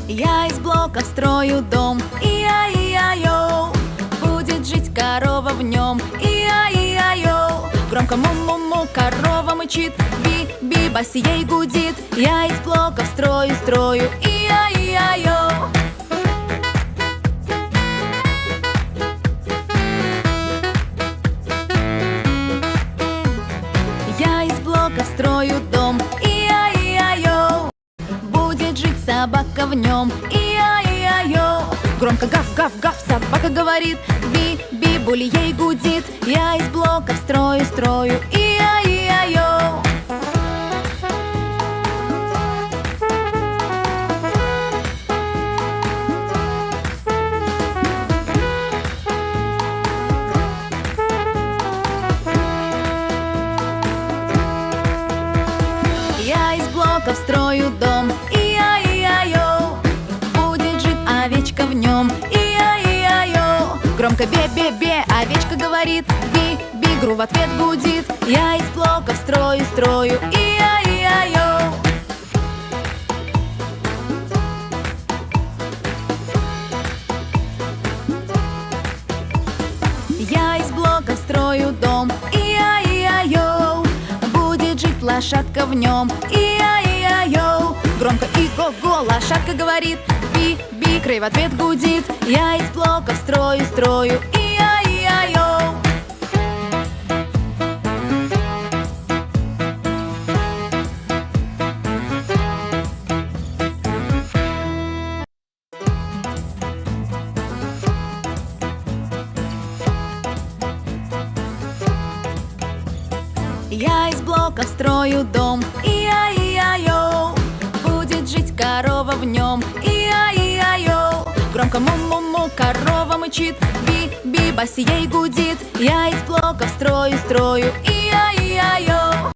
Я из блоков строю дом, и-я-и-я-йоу. Будет жить корова в нем, и-я-и-я-йоу. Громко му-му-му корова мычит, би-би бас ей гудит. Я из блоков строю, и-я-и-я-йоу. Я из блоков строю дом, и-я-и-я-йоу. Будет жить собака в нем, и-я-и-я-йоу. Громко гав-гав-гав собака говорит, би-би-були ей гудит. Я из блоков строю, и-я-и-я-йоу. Я из блоков строю дом, и-я-и-я-йоу. Будет жить овечка в нем, и-я-и-я-йоу. Громко бе-бе-бе овечка говорит, би-би-гру в ответ гудит. Я из блоков строю, и-я-и-я-йоу. Я из блоков строю дом, и-я-и-я-йоу. Будет жить лошадка в нем, и-я-и-я-йоу. Громко и-го-го лошадка говорит, би-би крей в ответ гудит. Я из блоков строю, и-я-и-я-йоу. Я из блоков строю дом, и-я-и-я-йоу. Будет жить корова в нем, и-я-и-я-йоу. Громко му-му-му корова мычит, би-би бас ей гудит. Я из блоков строю, и-я-и-я-йоу.